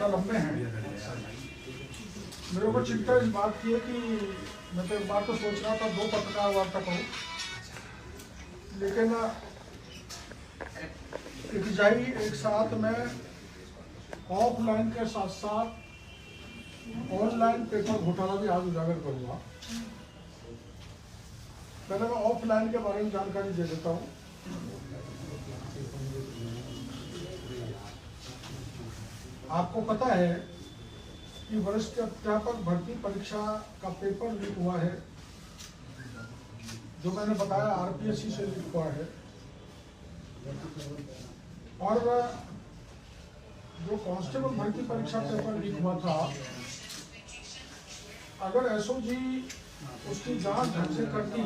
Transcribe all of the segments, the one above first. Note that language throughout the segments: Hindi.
ज़्यादा लंबे हैं। मेरे को चिंता इस बात की है कि मैं तो एक बार तो सोच रहा था 2 पत्रकार वार्ता करूँ, लेकिन एक साथ मैं ऑफलाइन के साथ साथ ऑनलाइन पेपर घोटाला भी आज उजागर करूँगा। पहले मैं ऑफलाइन के बारे में जानकारी दे देता हूँ। आपको पता है कि वरिष्ठ अध्यापक भर्ती परीक्षा का पेपर लीक हुआ है, जो मैंने बताया आरपीएससी से लीक हुआ है। और जो कांस्टेबल भर्ती परीक्षा पेपर लीक हुआ था, अगर एसओजी उसकी जांच ढंग से करती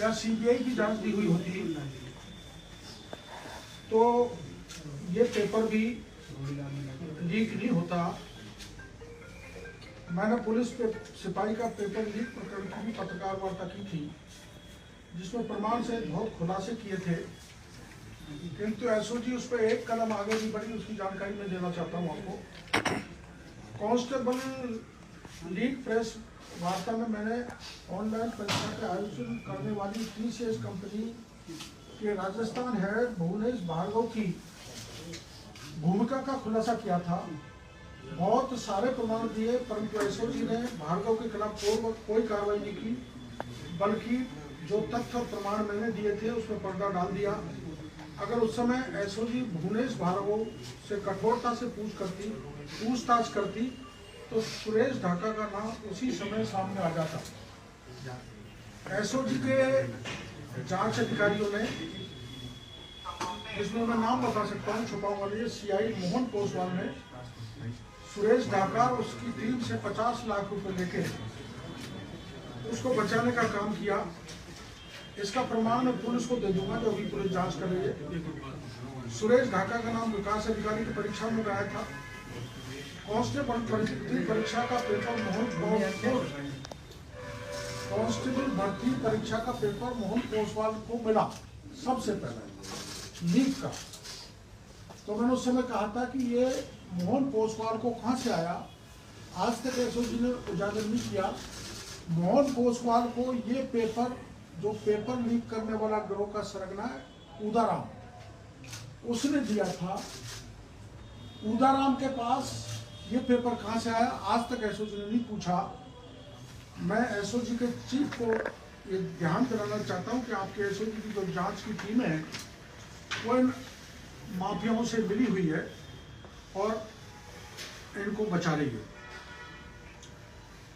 या सीबीआई की जांच दी हुई होती तो ये पेपर भी लीक नहीं होता। मैंने पुलिस सिपाही का पेपर लीक प्रकरण की भी पत्रकार वार्ता की थी, जिसमें प्रमाण से बहुत खुलासे किए थे, किंतु एसओजी उस पर एक कदम आगे नहीं बढ़ी। उसकी जानकारी मैं देना चाहता हूँ आपको। कांस्टेबल लीक प्रेस वार्ता में मैंने ऑनलाइन परीक्षा के आयोजन करने वाली टीसीएस कंपनी के राजस्थान हेड भुवनेश भार्गव की भूमिका का खुलासा किया था। बहुत सारे प्रमाण दिए, परंतु एसओजी ने भार्गव के खिलाफ कोई कार्रवाई नहीं की, बल्कि जो तथ्य और प्रमाण मैंने दिए थे उसमें पर्दा डाल दिया। अगर उस समय एसओजी भुवनेश भार्गव से कठोरता से पूछताछ करती तो सुरेश ढाका का नाम उसी समय सामने आ जाता। एसओजी के जांच अधिकारियों ने, जिसमें मैं नाम बता सकता हूँ, छुपाऊंगा नहीं, सीआई मोहन पोसवाल ने सुरेश ढाका और उसकी टीम से 50 लाख रुपए लेके उसको बचाने का काम किया। इसका प्रमाण मैं पुलिस को दे दूंगा, जो अभी पुलिस जांच कर रही है। सुरेश ढाका का नाम विकास अधिकारी की परीक्षा में गया था। कांस्टेबल भर्ती परीक्षा का पेपर मोहन पोसवाल को मिला सबसे पहले लीक का। तो मैंने उस समय कहा था कि ये मोहन पोसवाल को कहाँ से आया, आज तक एसओजी ने उजागर नहीं किया। मोहन पोसवाल को ये पेपर लीक करने वाला गिरोह का सरगना है उदाराम, उसने दिया था। उदाराम के पास ये पेपर कहाँ से आया, आज तक एसओजी ने नहीं पूछा। मैं एसओजी के चीफ को ये ध्यान दिलाना चाहता हूँ कि आपके एसओजी की जो जांच की टीम है वो इन माफियाओं से मिली हुई है और इनको बचा रही है।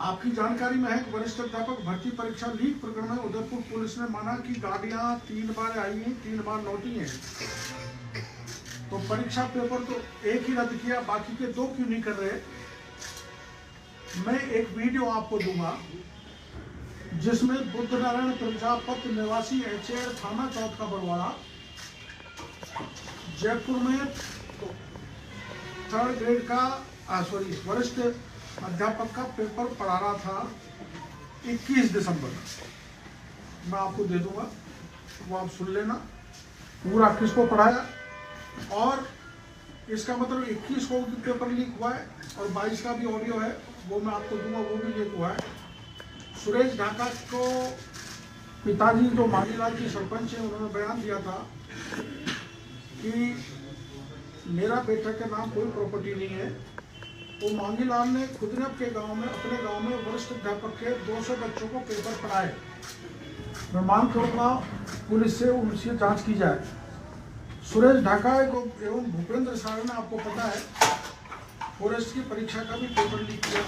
आपकी जानकारी में है कि वरिष्ठ अध्यापक भर्ती परीक्षा लीक प्रकरण में उदयपुर पुलिस ने माना कि गाड़ियां 3 बार आई हैं, 3 बार लौटी हैं, तो परीक्षा पेपर तो एक ही रद्द किया, बाकी के 2 क्यों नहीं कर रहे। मैं एक वीडियो आपको दूंगा जिसमें बुद्धनारायण प्रजापति निवासी एचएआर थाना चौथ का बरवाड़ा जयपुर में 3rd ग्रेड का वरिष्ठ अध्यापक का पेपर पढ़ा रहा था 21 दिसंबर। मैं आपको दे दूंगा, वो आप सुन लेना पूरा किसको पढ़ाया। और इसका मतलब 21 को भी पेपर लीक हुआ है और 22 का भी ऑडियो है, वो मैं आपको दूंगा, वो भी लीक हुआ है। सुरेश ढाका को पिताजी जो मांगीलाल की सरपंच है, उन्होंने बयान दिया था कि मेरा बेटा के नाम कोई प्रॉपर्टी नहीं है। वो मांगीलाल ने खुद ने अपने गांव में वरिष्ठ अध्यापक के 200 बच्चों को पेपर पढ़ाए। मैं मांग करूँगा पुलिस से उनसे जांच की जाए। सुरेश ढाका एवं भूपेंद्र सारण ने, आपको पता है, फॉरेस्ट की परीक्षा का भी पेपर लीक किया।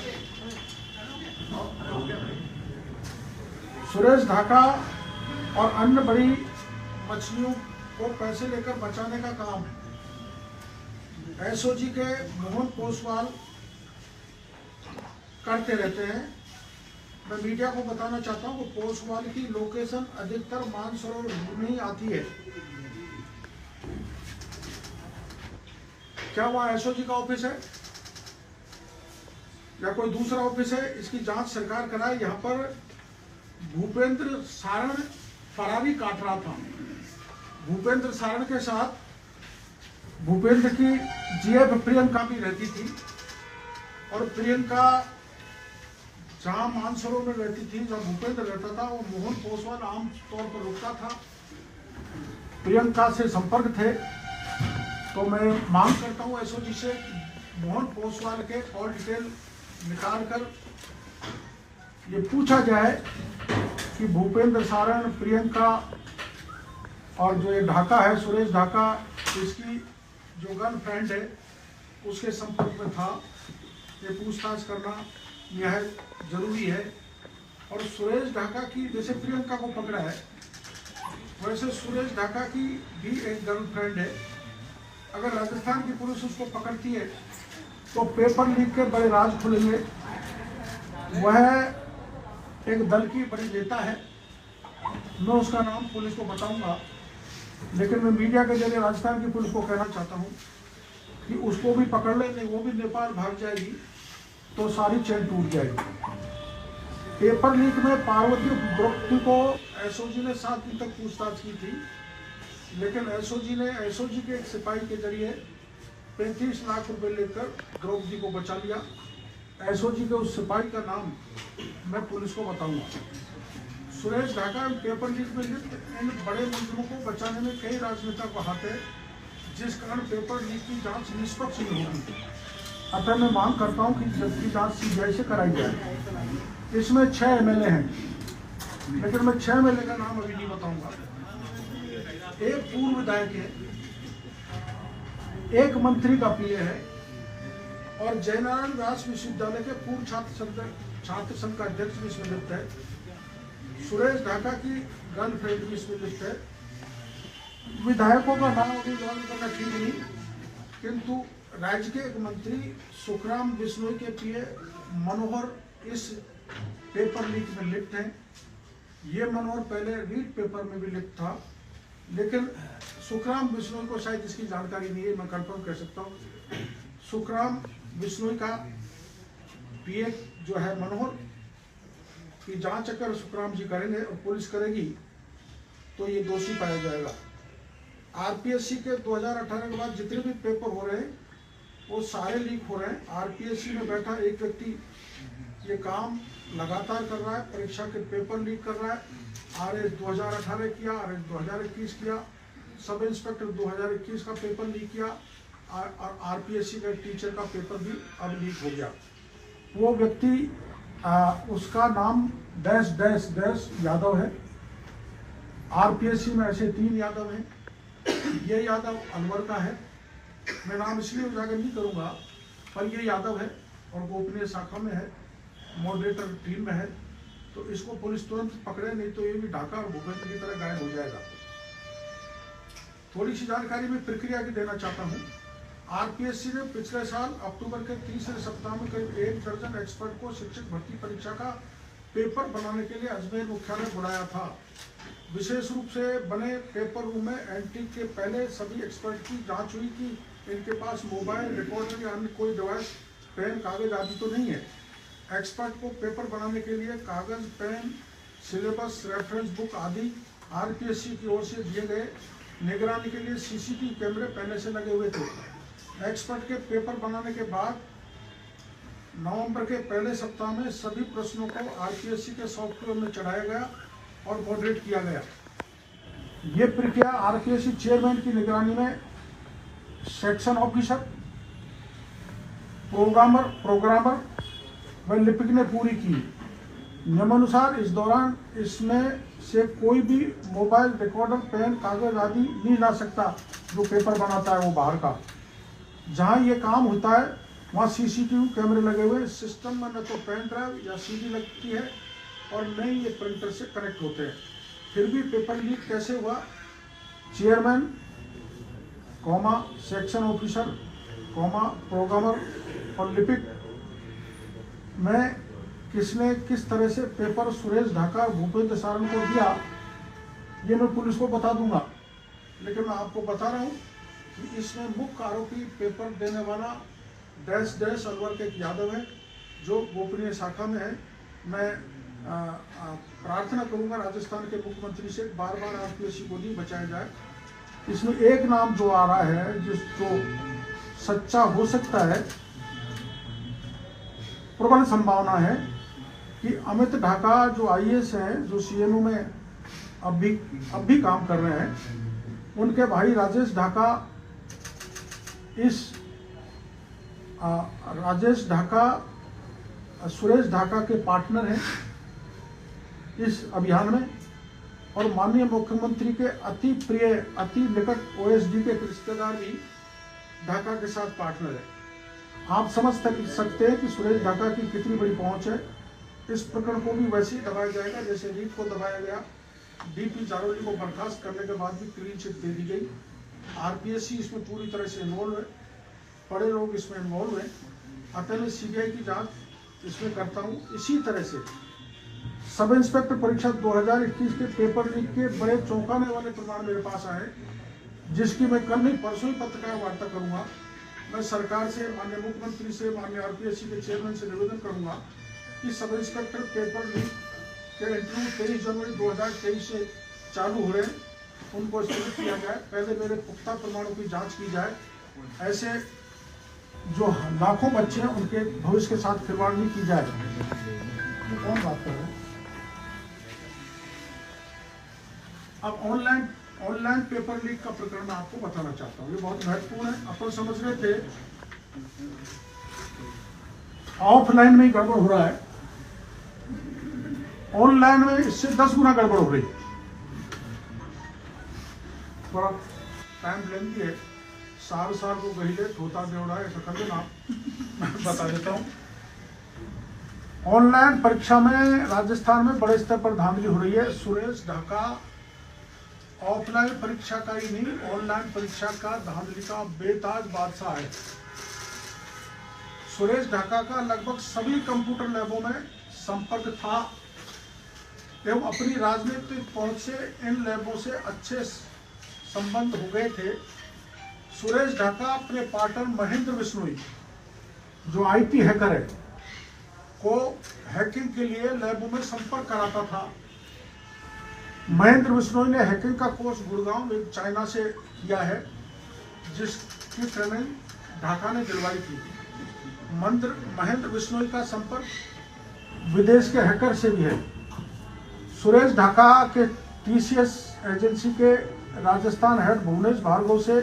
सुरेश ढाका और अन्य बड़ी मछलियों को पैसे लेकर बचाने का काम एसओजी के मोहन पोसवाल करते रहते हैं। मैं मीडिया को बताना चाहता हूँ कि पोसवाल की लोकेशन अधिकतर मानसरोवर में ही आती है। क्या वहाँ एसओजी का ऑफिस है या कोई दूसरा ऑफिस है, इसकी जांच सरकार कराए। यहाँ पर भूपेंद्र सारण फरारी काट रहा था। भूपेंद्र सारण के साथ भूपेंद्र की जीएफ प्रियंका भी रहती थी, और प्रियंका जहाँ मानसरोवर में रहती थी, जहाँ भूपेंद्र रहता था, वो मोहन पोसवाल आम तौर पर रुकता था, प्रियंका से संपर्क थे। तो मैं मांग करता हूँ एसओजी से मोहन पोसवाल के कॉल डिटेल निकाल कर ये पूछा जाए कि भूपेंद्र सारण, प्रियंका और जो ये ढाका है, सुरेश ढाका, इसकी जो गर्लफ्रेंड है उसके संपर्क में था। ये पूछताछ करना यह जरूरी है। और सुरेश ढाका की, जैसे प्रियंका को पकड़ा है, वैसे सुरेश ढाका की भी एक गर्लफ्रेंड है। अगर राजस्थान की पुलिस उसको पकड़ती है तो पेपर लीक के बड़े राज खुलेंगे। वह एक दल की बड़ी नेता है, मैं उसका नाम पुलिस को बताऊंगा, लेकिन मैं मीडिया के जरिए राजस्थान की पुलिस को कहना चाहता हूं कि उसको भी पकड़ ले, नहीं वो भी नेपाल भाग जाएगी तो सारी चेन टूट जाएगी। पेपर लीक में पार्वती द्रौपदी को एसओजी ने 7 दिन तक पूछताछ की थी, लेकिन एसओजी के एक सिपाही के जरिए 35 लाख रुपए लेकर द्रौपदी को बचा लिया। एसओजी के उस सिपाही का नाम मैं पुलिस को बताऊंगा। सुरेश ढाका पेपर लीक में लिप्त इन बड़े मुलजिमों को बचाने में कई राजनेता को हाथ है, जिस कारण पेपर लीक की जांच निष्पक्ष नहीं होगी। अतः मैं मांग करता हूं कि जबकि जांच सीबीआई से कराई जाए। इसमें 6 एमएलए हैं, लेकिन मैं 6 एमएलए का नाम अभी नहीं बताऊंगा। एक पूर्व विधायक है, एक मंत्री का पीए है, और जयनारायण व्यास विश्वविद्यालय के पूर्व छात्र संघ का अध्यक्ष भी इसमें लिप्त है। सुरेश ढाका की गर्लफ्रेंड भी इसमें लिप्त है। विधायकों का नाम अभी बयान करना ठीक नहीं, किंतु राज्य के एक मंत्री सुखराम बिश्नोई के पीए मनोहर इस पेपर लीक में लिप्त हैं। ये मनोहर पहले रीड पेपर में भी लिप्त था, लेकिन सुखराम बिश्नोई को शायद इसकी जानकारी नहीं है, मैं कंफर्म कर सकता हूँ। सुखराम बिश्नोई का पीए जो है मनोहर की जांच अगर सुखराम जी करेंगे और पुलिस करेगी तो ये दोषी पाया जाएगा। आरपीएससी के 2018 के बाद जितने भी पेपर हो रहे हैं वो सारे लीक हो रहे हैं। आरपीएससी में बैठा एक व्यक्ति ये काम लगातार कर रहा है, परीक्षा के पेपर लीक कर रहा है। आरएस 2018 किया, आरएस 2021 किया, सब इंस्पेक्टर 2021 का पेपर लीक किया, और आरपीएससी का टीचर का पेपर भी अब लीक हो गया। वो व्यक्ति उसका नाम डैश डैश डैश यादव है। आरपीएससी में ऐसे 3 यादव हैं। ये यादव अलवर का है, मैं नाम इसलिए उजागर नहीं करूंगा, पर ये यादव है और गोपनीय शाखा में है, मॉडरेटर टीम में है। तो इसको पुलिस तुरंत पकड़े, नहीं तो ये भी ढाका और भूपेंद्र की तरह गायब हो जाएगा। थोड़ी सी जानकारी मैं प्रक्रिया की देना चाहता हूँ। आरपीएससी ने पिछले साल अक्टूबर के तीसरे सप्ताह में करीब 1 दर्जन एक्सपर्ट को शिक्षक भर्ती परीक्षा का पेपर बनाने के लिए अजमेर मुख्यालय बुलाया था। विशेष रूप से बने पेपर रूम में एंट्री के पहले सभी एक्सपर्ट की जांच हुई कि इनके पास मोबाइल, रिकॉर्डर या अन्य कोई डिवाइस, पेन, कागज आदि तो नहीं है। एक्सपर्ट को पेपर बनाने के लिए कागज, पेन, सिलेबस, रेफरेंस बुक आदि आरपीएससी की ओर से दिए गए। निगरानी के लिए सीसीटीवी कैमरे पहले से लगे हुए थे। एक्सपर्ट के पेपर बनाने के बाद नवंबर के पहले सप्ताह में सभी प्रश्नों को आरपीएससी के सॉफ्टवेयर में चढ़ाया गया और मॉडरेट किया गया। ये प्रक्रिया आरपीएससी चेयरमैन की निगरानी में सेक्शन ऑफिसर, प्रोग्रामर व लिपिक ने पूरी की। नियमानुसार इस दौरान इसमें से कोई भी मोबाइल, रिकॉर्डर, पेन, कागज आदि नहीं ला सकता। जो पेपर बनाता है वो बाहर का। जहाँ ये काम होता है वहाँ सीसीटीवी कैमरे लगे हुए। सिस्टम में न तो पेन ड्राइव या सीडी लगती है और न ही ये प्रिंटर से कनेक्ट होते हैं। फिर भी पेपर लीक कैसे हुआ? चेयरमैन, सेक्शन ऑफिसर, प्रोग्रामर और लिपिक में किसने किस तरह से पेपर सुरेश ढाका, भूपेंद्र सारण को दिया, ये मैं पुलिस को बता दूंगा। लेकिन मैं आपको बता रहा हूँ कि इसमें मुख्य आरोपी पेपर देने वाला डैश डैश अलवर के एक यादव है, जो गोपनीय शाखा में है। मैं प्रार्थना करूंगा राजस्थान के मुख्यमंत्री से बार बार आरपीएससी को नहीं बचाया जाए। इसमें एक नाम जो आ रहा है, जो सच्चा हो सकता है, प्रबल संभावना है कि अमित ढाका जो IAS हैं, जो CMO में अब भी काम कर रहे हैं, उनके भाई राजेश ढाका सुरेश ढाका के पार्टनर हैं इस अभियान में, और माननीय मुख्यमंत्री के अति प्रिय, अति निकट OSD के रिश्तेदार भी ढाका के साथ पार्टनर है। आप समझ सकते हैं कि सुरेश ढाका की कितनी बड़ी पहुंच है। इस प्रकरण को भी वैसे ही दबाया जाएगा जैसे रीत को दबाया गया। DP जारोली को बर्खास्त करने के बाद भी क्लीन चिट दे दी गई। RPSC इसमें पूरी तरह से इन्वॉल्व है, बड़े लोग इसमें इन्वॉल्व हैं। अतः मैं CBI की जांच इसमें करता हूँ। इसी तरह से सब इंस्पेक्टर परीक्षा 2021 के पेपर लीक के बड़े चौंकाने वाले प्रमाण मेरे पास आए, जिसकी मैं कल नहीं परसों ही पत्रकार वार्ता करूंगा। मैं सरकार से, माननीय मुख्यमंत्री से, माननीय RPSC के चेयरमैन से निवेदन करूंगा कि सब इंस्पेक्टर पेपर लीक के इंटरव्यू 23 जनवरी 2023 से चालू हो रहे हैं, उनको स्थगित किया जाए। पहले मेरे पुख्ता प्रमाणों की जांच की जाए। ऐसे जो लाखों बच्चे हैं उनके भविष्य के साथ खिलवाड़ नहीं की जाए। कौन बात कर रहे हैं? अब ऑनलाइन पेपर लीक का प्रकरण मैं आपको बताना चाहता हूँ। ये बहुत महत्वपूर्ण है। अपन समझ रहे थे ऑफलाइन में ही गड़बड़ हो रहा है, ऑनलाइन में इससे 10 गुना गड़बड़ हो रही है। थोड़ा टाइम लेंदी है, सार को गहिले धोता देवड़ा ऐसा कर देना, आप बता देता हूँ। ऑनलाइन परीक्षा में राजस्थान में बड़े स्तर पर धांधली हो रही है। सुरेश ढाका ऑफलाइन परीक्षा का ही नहीं, ऑनलाइन परीक्षा का धांधली का बेताज बादशाह है। सुरेश ढाका का लगभग सभी कंप्यूटर लैबों में संपर्क था एवं अपनी राजनीतिक पहुंच से इन लैबों से अच्छे संबंध हो गए थे। सुरेश ढाका अपने पार्टनर महेंद्र बिश्नोई, जो IT हैकर है, को हैकिंग के लिए लैबों में संपर्क कराता था। महेंद्र बिश्नोई ने हैकिंग का कोर्स गुड़गांव में चाइना से किया है, जिसकी ट्रेनिंग ढाका ने दिलवाई थी। महेंद्र बिश्नोई का संपर्क विदेश के हैकर से भी है। सुरेश ढाका के TCS एजेंसी के राजस्थान हेड भुवनेश भार्गव से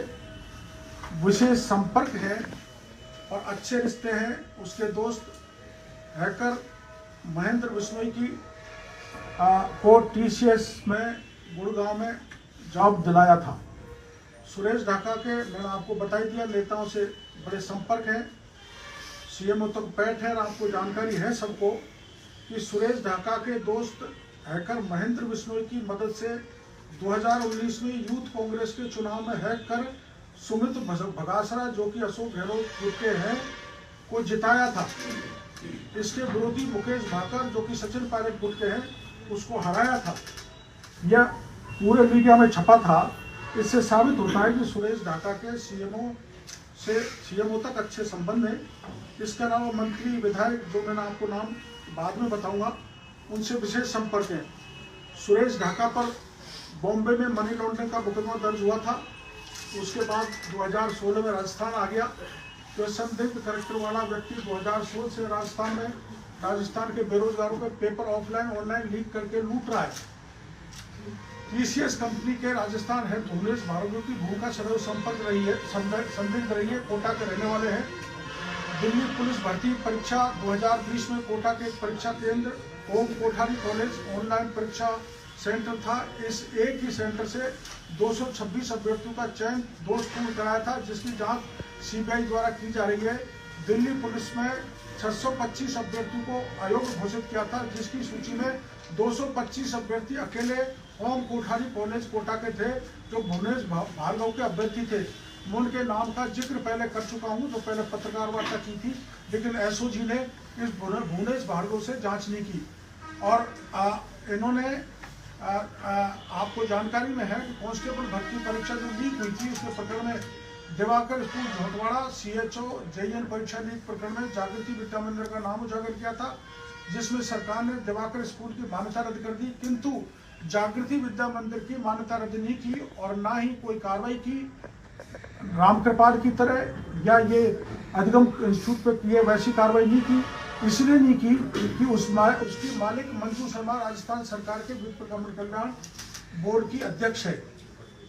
विशेष संपर्क है और अच्छे रिश्ते हैं। उसके दोस्त हैकर महेंद्र बिश्नोई की को TCS में गुड़गांव में जॉब दिलाया था। सुरेश ढाका के, मैंने आपको बता दिया, नेताओं से बड़े संपर्क हैं। CMO तक पैठ है। आपको जानकारी है सबको कि सुरेश ढाका के दोस्त हैकर महेंद्र बिश्नोई की मदद से 2019 में यूथ कांग्रेस के चुनाव में हैक कर सुमित भगासरा, जो कि अशोक गहलोत ग्रुप के हैं, को जिताया था। इसके विरोधी मुकेश भाकर, जो कि सचिन पायलट ग्रुप के हैं, उसको हराया था। यह पूरे मीडिया में छपा था। इससे साबित होता है कि सुरेश ढाका के CMO तक अच्छे संबंध हैं। इसके अलावा मंत्री, विधायक, जो मैंने आपको नाम बाद में बताऊंगा, उनसे विशेष संपर्क है। सुरेश ढाका पर बॉम्बे में मनी लॉन्ड्रिंग का मुकदमा दर्ज हुआ था। उसके बाद 2016 में राजस्थान आ गया। तो संदिग्ध कैरेक्टर वाला व्यक्ति 2016 से राजस्थान के बेरोजगारों के पेपर ऑफलाइन ऑनलाइन लीक करके लूट रहा है। TCS कंपनी के राजस्थान हेड भुवनेश भार्गव की भूमिका सदैव संपर्क रही है, संदिग्ध रही है। कोटा के रहने वाले हैं। दिल्ली पुलिस भर्ती परीक्षा 2020 में कोटा के परीक्षा केंद्र ओम कोठारी कॉलेज ऑनलाइन परीक्षा सेंटर था। इस एक ही सेंटर से 226 अभ्यर्थियों का चयन दोषपूर्ण कराया था, जिसकी जांच CBI द्वारा की जा रही है। दिल्ली पुलिस में 625 अभ्यर्थियों को अयोग्य घोषित किया था, जिसकी सूची में 225 अभ्यर्थी अकेले ओम कोठारी कॉलेज कोटा के थे, जो भुवनेश भार्गव के अभ्यर्थी थे। मैं उनके नाम का जिक्र पहले कर चुका हूं, जो पहले पत्रकार वार्ता की थी, लेकिन SOG ने इस भुवनेश भार्गव से जांच नहीं की। और इन्होंने आपको जानकारी में है कि कांस्टेबल भर्ती परीक्षा जो लीक हुई थी, उसके प्रकरण में Diwakar school Jhotwara CHO JN परीक्षा लीक प्रकरण में जागृति विद्या मंदिर का नाम उजागर किया था, जिसमें सरकार ने दिवाकर स्कूल की मान्यता रद्द कर दी, किंतु जागृति विद्या मंदिर की मान्यता रद्द नहीं की और ना ही कोई कार्रवाई की। रामकृपाल की तरह या ये अधिगम इंस्टीट्यूट पे किए वैसी कार्रवाई नहीं की। इसलिए नहीं की कि उसकी मालिक मंजू शर्मा राजस्थान सरकार के वित्त प्रबंधन कल्याण बोर्ड की अध्यक्ष है।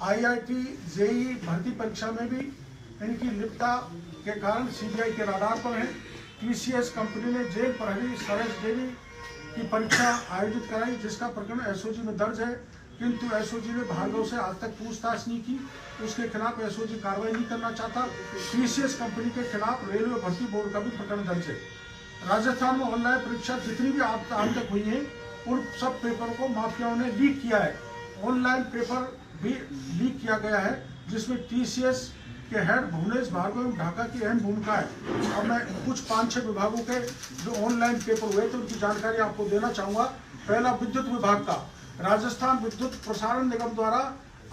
IIT JEE भर्ती परीक्षा में भी इनकी लिप्तता के कारण CBI के राडार पर है। TCS कंपनी ने जेल प्रहरी सरस देवी की परीक्षा आयोजित कराई, जिसका प्रकरण SOG में दर्ज है, किंतु SOG ने भार्गव से आज तक पूछताछ नहीं की। उसके खिलाफ SOG कार्रवाई नहीं करना चाहता। TCS कंपनी के खिलाफ रेलवे भर्ती बोर्ड का भी प्रकरण दर्ज है। राजस्थान में ऑनलाइन परीक्षा जितनी भी आज तक हुई है, उन सब पेपर को माफियाओं ने लीक किया है। ऑनलाइन पेपर भी लीक किया गया है, जिसमें TCS के हेड भुवनेश भार्गव ढाका की अहम भूमिका है। अब मैं कुछ 5-6 विभागों के जो ऑनलाइन पेपर हुए थे उनकी जानकारी आपको देना चाहूँगा। पहला, विद्युत विभाग का। राजस्थान विद्युत प्रसारण निगम द्वारा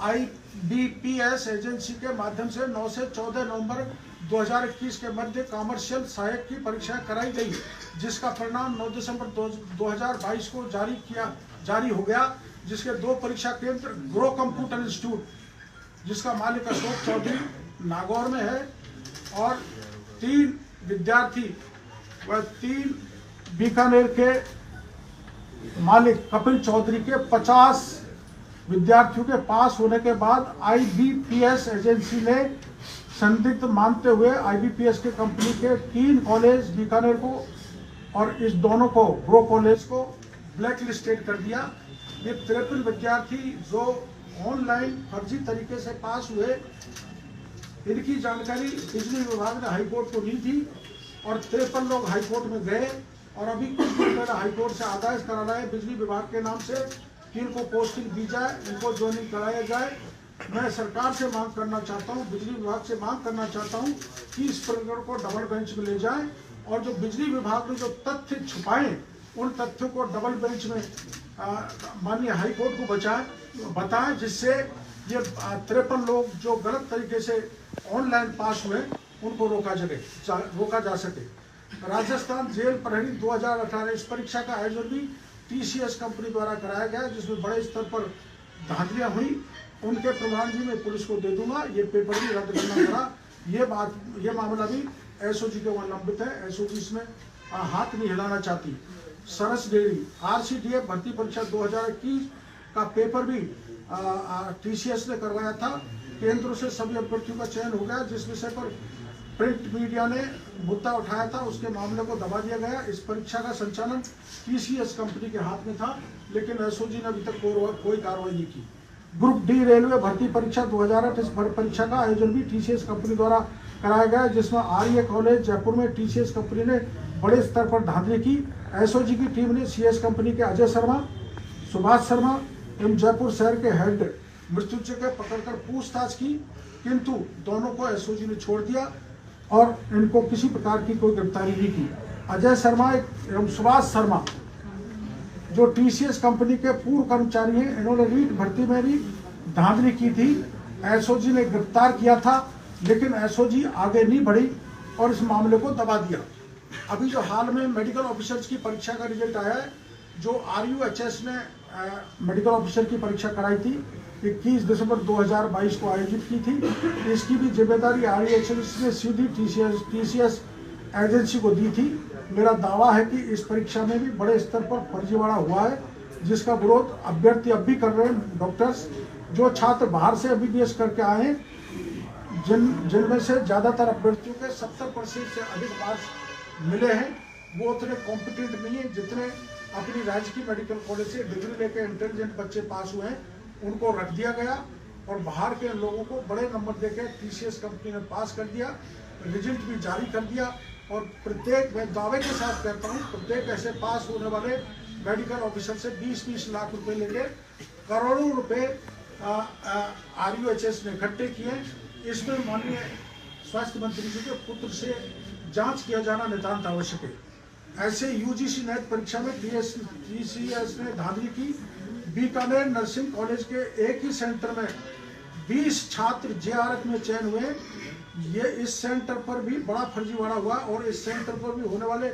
IBPS एजेंसी के माध्यम से 9 से 14 नवंबर 2021 के मध्य कॉमर्शियल सहायक की परीक्षा कराई गई, जिसका परिणाम 9 दिसंबर 2022 को जारी हो गया, जिसके 2 परीक्षा केंद्र ग्रो कंप्यूटर इंस्टीट्यूट, जिसका मालिक अशोक चौधरी नागौर में है, और 3 विद्यार्थी व 3 बीकानेर के मालिक कपिल चौधरी के 50 विद्यार्थियों के पास होने के बाद IBPS एजेंसी ने संदिग्ध मानते हुए IBPS के कंपनी के 3 कॉलेज बीकानेर को और इस दोनों को ग्रो कॉलेज को ब्लैक लिस्टेड कर दिया। ये 53 विद्यार्थी जो ऑनलाइन फर्जी तरीके से पास हुए, इनकी जानकारी बिजली विभाग ने हाईकोर्ट को दी थी और 53 लोग हाईकोर्ट में गए और अभी कुछ दिन पहले हाईकोर्ट से आदेश कराना है बिजली विभाग के नाम से कि इनको पोस्टिंग दी जाए, इनको ज्वाइनिंग कराया जाए। मैं सरकार से मांग करना चाहता हूं, बिजली विभाग से मांग करना चाहता हूं कि इस प्रकरण को डबल बेंच में ले जाएं और जो बिजली विभाग ने जो तथ्य छुपाए उन तथ्यों को डबल बेंच में माननीय हाईकोर्ट को बताएं, जिससे ये 53 लोग जो गलत तरीके से ऑनलाइन पास हुए उनको रोका जा सके। राजस्थान जेल प्रहरी 2018 इस परीक्षा का आयोजन भी TCS कंपनी द्वारा कराया गया, जिसमें बड़े स्तर पर धांधलियां हुई। उनके प्रमाण भी मैं पुलिस को दे दूंगा। ये पेपर भी रद्द करना पड़ा। ये मामला भी SOG के वहां लंबित है। SOG इसमें हाथ नहीं हिलाना चाहती। सरस डेयरी RCDF भर्ती परीक्षा 2021 का पेपर भी TCS ने करवाया था। केंद्रों से सभी अभ्यर्थियों का चयन हो गया। जिस विषय पर प्रिंट मीडिया ने मुद्दा उठाया था उसके मामले को दबा दिया गया। इस परीक्षा का संचालन TCS कंपनी के हाथ में था, लेकिन SOG ने अभी तक कोई कार्रवाई नहीं की। ग्रुप D रेलवे भर्ती परीक्षा 2008 इस परीक्षा का आयोजन भी TCS कंपनी द्वारा कराया गया, जिसमें RE कॉलेज जयपुर में TCS कंपनी ने बड़े स्तर पर धांधली की। SOG की टीम ने CS कंपनी के अजय शर्मा, सुभाष शर्मा एवं जयपुर शहर के हेड मृत्युंजय के पकड़कर पूछताछ की, किंतु दोनों को SOG ने छोड़ दिया और इनको किसी प्रकार की कोई गिरफ्तारी नहीं की। अजय शर्मा एवं सुभाष शर्मा जो TCS कंपनी के पूर्व कर्मचारी हैं, इन्होंने रीट भर्ती में भी धांधली की थी। SOG ने गिरफ्तार किया था, लेकिन SOG आगे नहीं बढ़ी और इस मामले को दबा दिया। अभी जो हाल में मेडिकल ऑफिसर्स की परीक्षा का रिजल्ट आया है, जो RUHS ने मेडिकल ऑफिसर की परीक्षा कराई थी 21 दिसंबर 2022 को आयोजित की थी। इसकी भी जिम्मेदारी RUHS ने सीधी TCS एजेंसी को दी थी। मेरा दावा है कि इस परीक्षा में भी बड़े स्तर पर फर्जीवाड़ा हुआ है, जिसका विरोध अभ्यर्थी अब भी कर रहे हैं। डॉक्टर्स जो छात्र बाहर से MBBS करके आए हैं, जिनमें से ज़्यादातर अभ्यर्थियों के 70% से अधिक मार्क्स मिले हैं, वो उतने कॉम्पिटेंट नहीं है जितने अपनी राज्य की मेडिकल कॉलेज से डिग्री लेकर इंटेलिजेंट बच्चे पास हुए हैं। उनको रख दिया गया और बाहर के लोगों को बड़े नंबर देकर TCS कंपनी ने पास कर दिया, रिजल्ट भी जारी कर दिया। और प्रत्येक, मैं दावे के साथ कहता हूँ, प्रत्येक ऐसे पास होने वाले मेडिकल ऑफिसर से 20-20 लाख रुपए लेके करोड़ों रुपए RUHS ने इकट्ठे किए। इसमें माननीय स्वास्थ्य मंत्री जी के पुत्र से जांच किया जाना नितांत आवश्यक है। ऐसे UGC नेट परीक्षा में TCS ने धांधली की। बीकानेर नर्सिंग कॉलेज के एक ही सेंटर में 20 छात्र JRF में चयन हुए। ये इस सेंटर पर भी बड़ा फर्जीवाड़ा हुआ और इस सेंटर पर भी होने वाले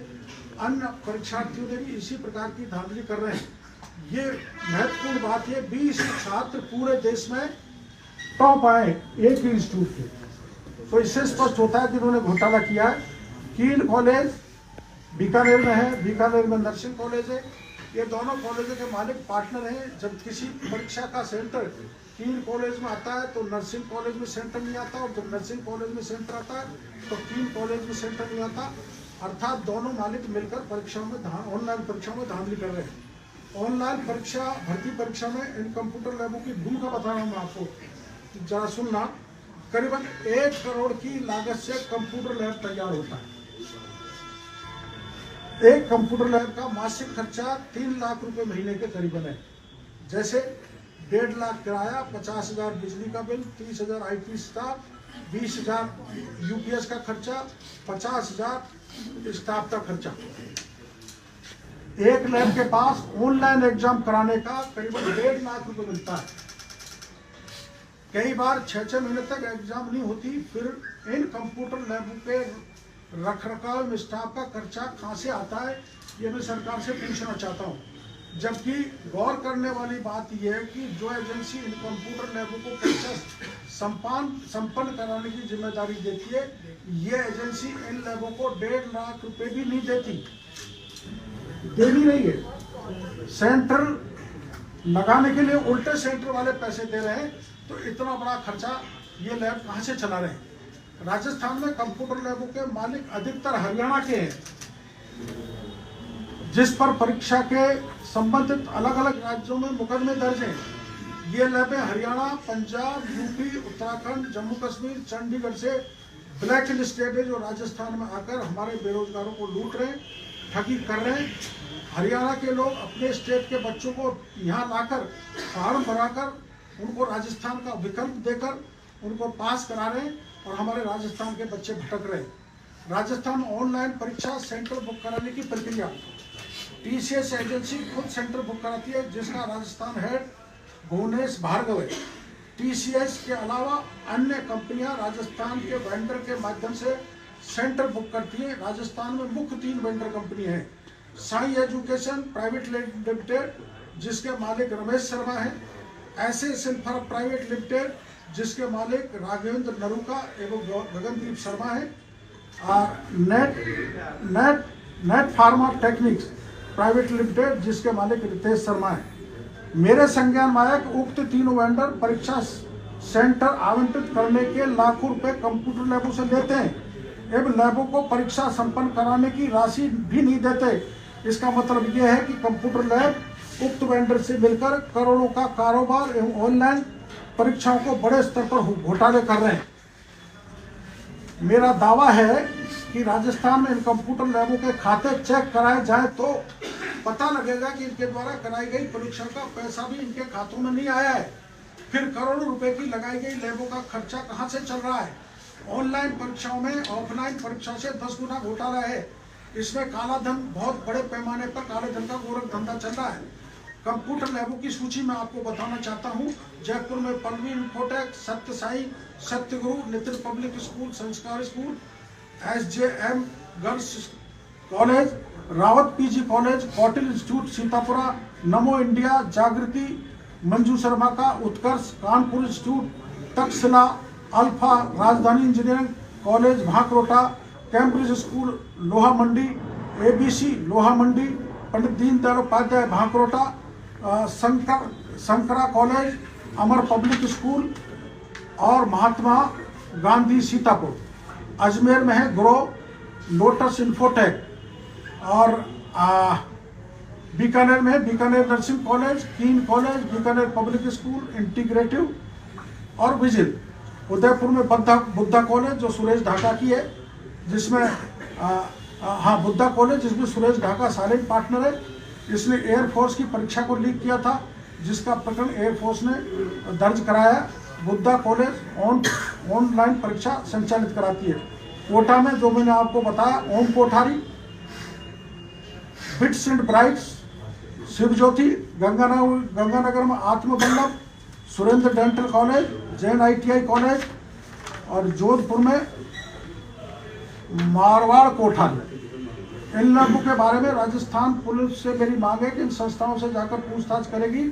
अन्य परीक्षार्थियों ने भी इसी प्रकार की धांधली कर रहे हैं। ये महत्वपूर्ण बात है, 20 छात्र पूरे देश में टॉप आए एक ही इंस्टीट्यूट के। तो इससे स्पष्ट होता है कि इन्होंने घोटाला किया है। कील कॉलेज बीकानेर में है, बीकानेर में नर्सिंग कॉलेज है। ये दोनों कॉलेजों के मालिक पार्टनर हैं। जब किसी परीक्षा का सेंटर कील कॉलेज में आता है तो नर्सिंग कॉलेज में सेंटर नहीं आता, और जब नर्सिंग कॉलेज में सेंटर आता है तो कील कॉलेज में सेंटर नहीं आता। अर्थात दोनों मालिक मिलकर परीक्षाओं में ऑनलाइन परीक्षाओं में धांधली कर रहे हैं। ऑनलाइन परीक्षा भर्ती परीक्षा में इन कंप्यूटर लैबों की भूमिका बता रहा हूँ मैं आपको, जरा सुनना। करीबन 1 करोड़ की लागत से कंप्यूटर लैब तैयार होता है। एक कंप्यूटर लैब का मासिक खर्चा 3 लाख रुपए महीने के करीबन है। जैसे 1.5 लाख किराया, 50,000 बिजली का बिल, 30,000 IT स्टाफ, 20,000 UPS का खर्चा, 50,000 स्टाफ का खर्चा। एक लैब के पास ऑनलाइन एग्जाम कराने का करीबन 1.5 लाख रुपए मिलता है। कई बार 6-6 महीने तक एग्जाम नहीं होती। फिर इन कंप्यूटर लैबों के रखरखाव में स्टाफ का खर्चा कहाँ से आता है, ये मैं सरकार से पूछना चाहता हूँ। जबकि गौर करने वाली बात यह है कि जो एजेंसी इन कंप्यूटर लैबों को परीक्षा संपन्न कराने की जिम्मेदारी देती है, ये एजेंसी इन लैबों को 1.5 लाख रुपए भी नहीं देती, देनी नहीं है। सेंटर लगाने के लिए उल्टे सेंटर वाले पैसे दे रहे हैं, तो इतना बड़ा खर्चा ये लैब कहाँ से चला रहे हैं। राजस्थान में कंप्यूटर लैबों के मालिक अधिकतर हरियाणा के हैं, जिस पर परीक्षा के संबंधित अलग अलग राज्यों में मुकदमे दर्ज हैं। ये लैबें हरियाणा, पंजाब, यूपी, उत्तराखंड, जम्मू कश्मीर, चंडीगढ़ से ब्लैक लिस्टेड है, जो राजस्थान में आकर हमारे बेरोजगारों को लूट रहे हैं, ठगी कर रहे हैं। हरियाणा के लोग अपने स्टेट के बच्चों को यहाँ लाकर फॉर्म भराकर उनको राजस्थान का विकल्प देकर उनको पास करा रहे हैं, और हमारे राजस्थान के बच्चे भटक रहे हैं। राजस्थान ऑनलाइन परीक्षा सेंटर बुक कराने की प्रक्रिया TCS एजेंसी खुद सेंटर बुक कराती है, जिसका राजस्थान हेड भुवनेश भार्गव है। TCS के अलावा अन्य कंपनियां राजस्थान के वेंडर के माध्यम से सेंटर बुक करती हैं। राजस्थान में मुख्य 3 वेंडर कंपनी है। साई एजुकेशन प्राइवेट लिमिटेड, जिसके मालिक रमेश शर्मा है। SS इन्फ्रा प्राइवेट लिमिटेड, जिसके मालिक राघवेंद्र नरूका एवं गगनदीप शर्मा है। Net pharma techniques private limited, जिसके मालिक रितेश शर्मा है। मेरे संज्ञान मायक उक्त तीनों वेंडर परीक्षा सेंटर आवंटित करने के लाखों रुपए कंप्यूटर लैबों से लेते हैं एवं लैबों को परीक्षा संपन्न कराने की राशि भी नहीं देते। इसका मतलब यह है कि कंप्यूटर लैब उक्त वेंडर से मिलकर करोड़ों का कारोबार एवं ऑनलाइन परीक्षाओं को बड़े स्तर पर घोटाले कर रहे हैं। मेरा दावा है कि राजस्थान में इन कंप्यूटर लैबों के खाते चेक कराए जाए तो पता लगेगा कि इनके द्वारा कराई गई परीक्षा का पैसा भी इनके खातों में नहीं आया है। फिर करोड़ों रुपए की लगाई गई लैबों का खर्चा कहां से चल रहा है। ऑनलाइन परीक्षाओं में ऑफलाइन परीक्षा से 10 गुना घोटाला है। इसमें काला धन, बहुत बड़े पैमाने पर काले धन का गोरख धंधा चल रहा है। कंप्यूटर लैबों की सूची मैं आपको बताना चाहता हूं। जयपुर में पल्लवी इन्फोटेक, सत्य साई, सत्यगुरु, नितिन पब्लिक स्कूल, संस्कार school, SJM girls college, Rawat PG college, Kautil institute Sitapura, नमो इंडिया, जागृति, मंजू शर्मा का उत्कर्ष, कानपुर इंस्टीट्यूट, तक्षशिला, अल्फा, राजधानी engineering college Bhankrota, Cambridge school लोहा मंडी, ABC लोहा मंडी, पंडित दीनदयाल उपाध्याय भांकरोटा, शंकरा कॉलेज, अमर पब्लिक स्कूल और महात्मा गांधी सीतापुर। अजमेर में है ग्रो, लोटस इन्फोटेक, और बीकानेर में है बीकानेर नर्सिंग कॉलेज, कीन college, Bikaner public school, integrative और विजिल। उदयपुर में बुद्धा कॉलेज, जो सुरेश ढाका की है, जिसमें बुद्धा कॉलेज, जिसमें सुरेश ढाका साइलेंट पार्टनर है। इसने एयरफोर्स की परीक्षा को लीक किया था, जिसका प्रकरण एयरफोर्स ने दर्ज कराया। बुद्धा कॉलेज ऑनलाइन परीक्षा संचालित कराती है। कोटा में जो मैंने आपको बताया, Om Kothari, Bits and Brights, Shivjyoti, Ganganagar में Atmaballabh, Surendra dental college, Jain ITI college, और जोधपुर में मारवाड़ कोठारी। इन लैबों के बारे में राजस्थान पुलिस से मेरी मांग है कि इन संस्थाओं से जाकर पूछताछ करेगी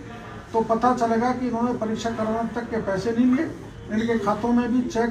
तो पता चलेगा कि इन्होंने परीक्षा कराने तक के पैसे नहीं लिए। इनके खातों में भी चेक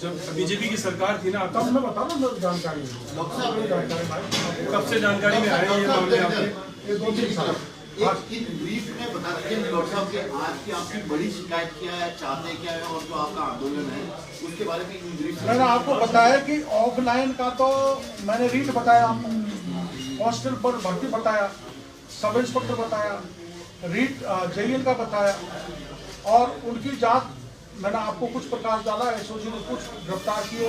जब बीजेपी की सरकार थी ना तब मैं बता रहा हूँ जानकारी कब से जानकारी में आए हैं ये मामले आपके? ये 2-3 साल। एक ब्रीफ में बता दीजिए डॉक्टर साहब कि आज की आपकी बड़ी शिकायत क्या है, चाहते क्या है, और जो आपका आंदोलन है उसके बारे में इन ब्रीफ मैंने आपको बताया कि ऑफलाइन का तो मैंने रीट बताया, हॉस्टल पर भर्ती बताया, सब इंस्पेक्टर बताया, रीट जेईएल का बताया, और उनकी जांच मैंने आपको कुछ प्रकाश डाला। एसओजी ने कुछ गिरफ्तार किए,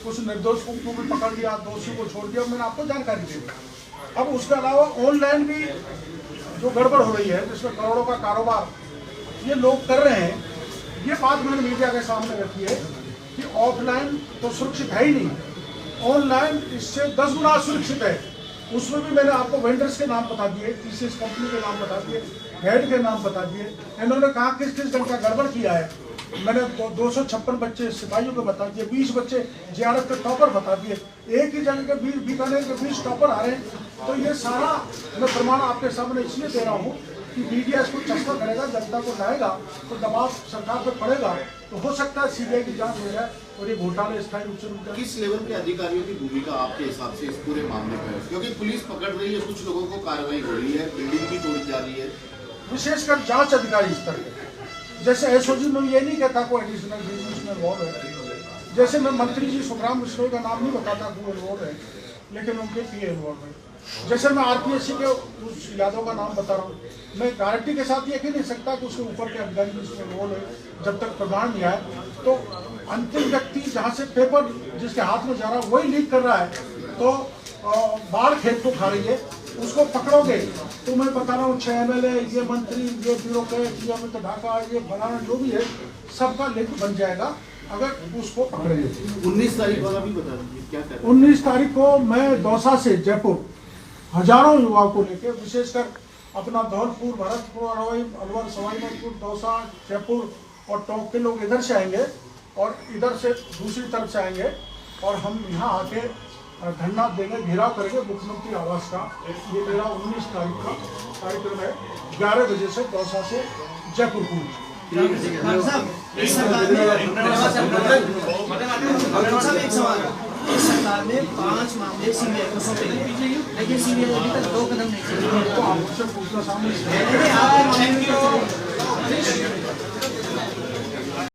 कुछ निर्दोष को भी पकड़ लिया, दोषी को छोड़ दिया, मैंने आपको जानकारी दी। अब उसके अलावा ऑनलाइन भी जो गड़बड़ हो रही है, जिसमें करोड़ों का कारोबार ये लोग कर रहे हैं, ये बात मैंने मीडिया के सामने रखी है कि ऑफलाइन तो सुरक्षित है ही नहीं, ऑनलाइन इससे 10 गुना सुरक्षित है। उसमें भी मैंने आपको वेंडर्स के नाम बता दिए, टीसीएस कंपनी के नाम बता दिए, हेड के नाम बता दिए, इन्होंने कहा किस किस ढंग का गड़बड़ किया है। मैंने 256 बच्चे सिपाहियों को बता दिए, 20 बच्चे जेआरएफ के टॉपर बता दिए, एक ही जगह के 20 बीकानेर के 20 टॉपर आ रहे हैं। तो ये सारा मैं प्रमाण आपके सामने इसलिए दे रहा हूँ कि मीडिया इसको चस्पा करेगा, जनता को लाएगा, तो दबाव सरकार पर पड़ेगा, तो हो सकता है सीबीआई की जांच हो जाए और ये घोटाले स्थायी रूप से रुक जाए। किस लेवल के अधिकारियों की भूमिका आपके हिसाब से इस पूरे मामले में है? क्योंकि पुलिस पकड़ रही है, कुछ लोगों को कार्रवाई हो रही है, बिल्डिंग भी तोड़ी जा रही है। विशेषकर जांच अधिकारी स्तर के, जैसे एसओजी में ये नहीं कहता कोई एडिशनल बिजनेस में इन्वॉल्व है। जैसे मैं मंत्री जी सुखराम बिश्नोई का नाम नहीं बताता वो इन्वॉल्व है, लेकिन उनके पीए इन्वॉल्व है। जैसे मैं आरपीएससी के उस यादव का नाम बता रहा हूँ, मैं गारंटी के साथ ये कह नहीं सकता कि उसके ऊपर के अधिकारी भी इसमें इन्वॉल्व है। जब तक प्रमाण नहीं आए तो अंतिम व्यक्ति जहाँ से पेपर जिसके हाथ में जा रहा है वही लीक कर रहा है, तो बाढ़ खेत को खा रही है, उसको पकड़ोगे तो मैं बता रहा हूँ 6 MLA, ये मंत्री, ये ब्यूरोक्रेट, ये अमित ढाका, ये फलाना जो भी है, सबका लिंक बन जाएगा अगर उसको पकड़ेंगे। 19 तारीख वाला भी बता दीजिए क्या कर 19 तारीख को मैं दौसा से जयपुर हजारों युवाओं को लेकर, विशेषकर अपना धौलपुर, भरतपुर, अलवर, सवाईमाधोपुर, दौसा, जयपुर और टोंक के लोग इधर से आएंगे और इधर से दूसरी तरफ से आएंगे, और हम यहाँ आके धरना देंगे, घेराव करेंगे मुख्यमंत्री आवास का। ये मेरा 19 तारीख का कार्यक्रम है, 11 बजे से दौसा से जयपुर कूच। डॉक्टर साहब, इस सरकार ने 5 मामले सीबीआई को सौंपे हैं, लेकिन सीबीआई अभी तक 2 कदम नहीं चली। तो आप मुझसे पूछना सामने मैंने आपके मामले में